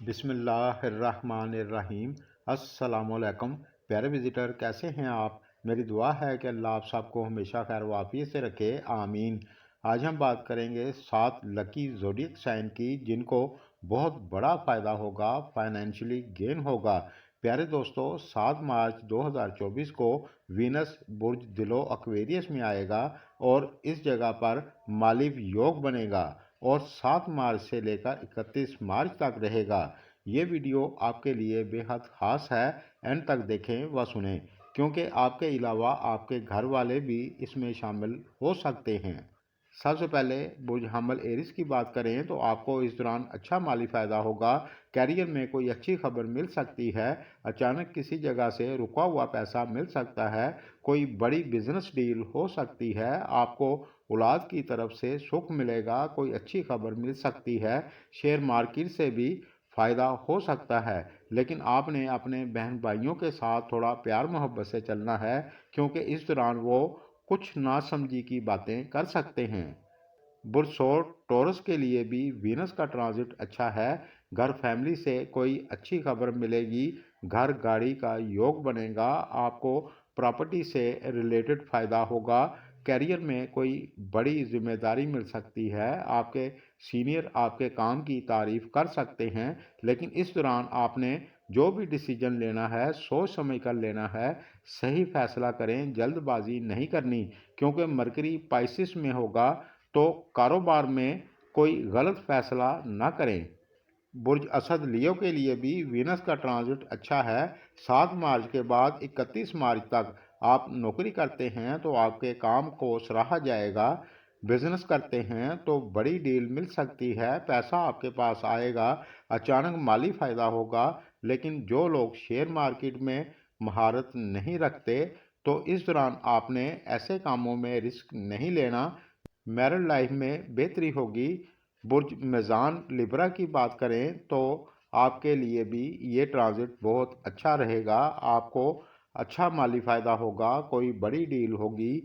बिस्मिल्लाहिर्रहमानिर्रहीम। अस्सलाम वालेकुम। प्यारे विजिटर, कैसे हैं आप? मेरी दुआ है कि अल्लाह आप सबको हमेशा खैर वाफियत से रखे, आमीन। आज हम बात करेंगे 7 लकी ज़ोडिएक साइन की जिनको बहुत बड़ा फ़ायदा होगा, फाइनेंशियली गेन होगा। प्यारे दोस्तों, 7 मार्च 2024 को वीनस बुर्ज दिलो एक्वेरियस में आएगा और इस जगह पर मालिव योग बनेगा और 7 मार्च से लेकर 31 मार्च तक रहेगा। ये वीडियो आपके लिए बेहद ख़ास है। एंड तक देखें व सुनें, क्योंकि आपके अलावा आपके घर वाले भी इसमें शामिल हो सकते हैं। सबसे पहले बुर्ज हमल एरिस की बात करें तो आपको इस दौरान अच्छा माली फ़ायदा होगा। कैरियर में कोई अच्छी खबर मिल सकती है। अचानक किसी जगह से रुका हुआ पैसा मिल सकता है। कोई बड़ी बिजनेस डील हो सकती है। आपको औलाद की तरफ से सुख मिलेगा। कोई अच्छी खबर मिल सकती है। शेयर मार्केट से भी फ़ायदा हो सकता है, लेकिन आपने अपने बहन भाइयों के साथ थोड़ा प्यार मोहब्बत से चलना है, क्योंकि इस दौरान वो कुछ नासमझी की बातें कर सकते हैं। बुरसोर टॉरस के लिए भी वीनस का ट्रांजिट अच्छा है। घर फैमिली से कोई अच्छी खबर मिलेगी। घर गाड़ी का योग बनेगा। आपको प्रॉपर्टी से रिलेटेड फ़ायदा होगा। कैरियर में कोई बड़ी जिम्मेदारी मिल सकती है। आपके सीनियर आपके काम की तारीफ कर सकते हैं, लेकिन इस दौरान आपने जो भी डिसीजन लेना है सोच समझ कर लेना है। सही फैसला करें, जल्दबाजी नहीं करनी, क्योंकि मरकरी पाइसिस में होगा, तो कारोबार में कोई गलत फैसला ना करें। बुर्ज असद लियो के लिए भी वीनस का ट्रांजिट अच्छा है। 7 मार्च के बाद 31 मार्च तक आप नौकरी करते हैं तो आपके काम को सराहा जाएगा। बिजनेस करते हैं तो बड़ी डील मिल सकती है। पैसा आपके पास आएगा। अचानक माली फ़ायदा होगा। लेकिन जो लोग शेयर मार्केट में महारत नहीं रखते, तो इस दौरान आपने ऐसे कामों में रिस्क नहीं लेना। मैरिड लाइफ में बेहतरी होगी। बुर्ज मेज़ान लिब्रा की बात करें तो आपके लिए भी ये ट्रांजिट बहुत अच्छा रहेगा। आपको अच्छा माली फ़ायदा होगा। कोई बड़ी डील होगी।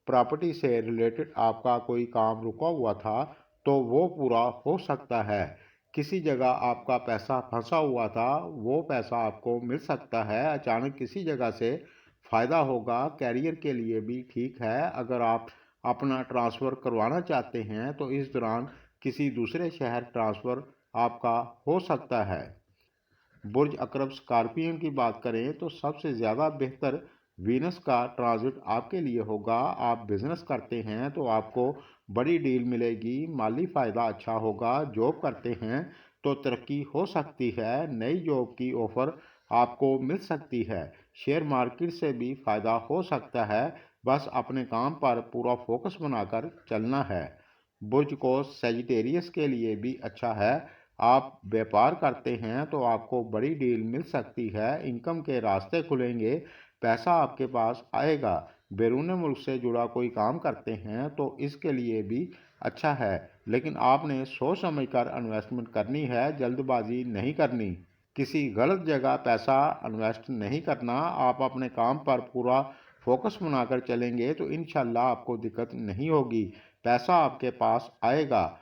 प्रॉपर्टी से रिलेटेड आपका कोई काम रुका हुआ था तो वो पूरा हो सकता है। किसी जगह आपका पैसा फंसा हुआ था, वो पैसा आपको मिल सकता है। अचानक किसी जगह से फ़ायदा होगा। कैरियर के लिए भी ठीक है। अगर आप अपना ट्रांसफ़र करवाना चाहते हैं तो इस दौरान किसी दूसरे शहर ट्रांसफ़र आपका हो सकता है। बुर्ज अकरब स्कॉर्पियन की बात करें तो सबसे ज़्यादा बेहतर वीनस का ट्रांजिट आपके लिए होगा। आप बिजनेस करते हैं तो आपको बड़ी डील मिलेगी। माली फ़ायदा अच्छा होगा। जॉब करते हैं तो तरक्की हो सकती है। नई जॉब की ऑफ़र आपको मिल सकती है। शेयर मार्केट से भी फ़ायदा हो सकता है। बस अपने काम पर पूरा फोकस बनाकर चलना है। बुर्ज को सेजिटेरियस के लिए भी अच्छा है। आप व्यापार करते हैं तो आपको बड़ी डील मिल सकती है। इनकम के रास्ते खुलेंगे। पैसा आपके पास आएगा। बैरून मुल्क से जुड़ा कोई काम करते हैं तो इसके लिए भी अच्छा है, लेकिन आपने सोच समझ कर इन्वेस्टमेंट करनी है, जल्दबाजी नहीं करनी। किसी गलत जगह पैसा इन्वेस्ट नहीं करना। आप अपने काम पर पूरा फोकस बनाकर चलेंगे तो इंशाल्लाह आपको दिक्कत नहीं होगी। पैसा आपके पास आएगा।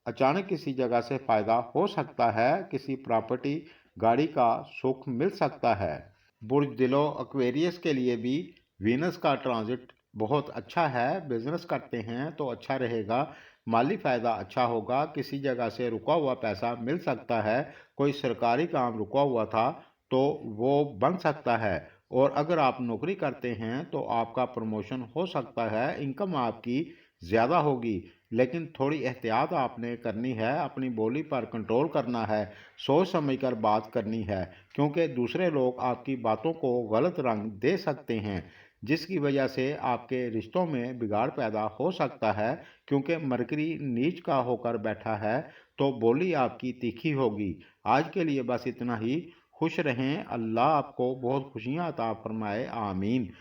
अचानक किसी जगह से फ़ायदा हो सकता है। किसी प्रॉपर्टी गाड़ी का सुख मिल सकता है। बुर्ज दिलो एक्वेरियस के लिए भी वीनस का ट्रांजिट बहुत अच्छा है। बिजनेस करते हैं तो अच्छा रहेगा। माली फ़ायदा अच्छा होगा। किसी जगह से रुका हुआ पैसा मिल सकता है। कोई सरकारी काम रुका हुआ था तो वो बन सकता है। और अगर आप नौकरी करते हैं तो आपका प्रमोशन हो सकता है। इनकम आपकी ज़्यादा होगी, लेकिन थोड़ी एहतियात आपने करनी है। अपनी बोली पर कंट्रोल करना है। सोच समझकर बात करनी है, क्योंकि दूसरे लोग आपकी बातों को गलत रंग दे सकते हैं, जिसकी वजह से आपके रिश्तों में बिगाड़ पैदा हो सकता है। क्योंकि मरकरी नीच का होकर बैठा है तो बोली आपकी तीखी होगी। आज के लिए बस इतना ही। खुश रहें। अल्लाह आपको बहुत खुशियाँ अता फरमाए, आमीन।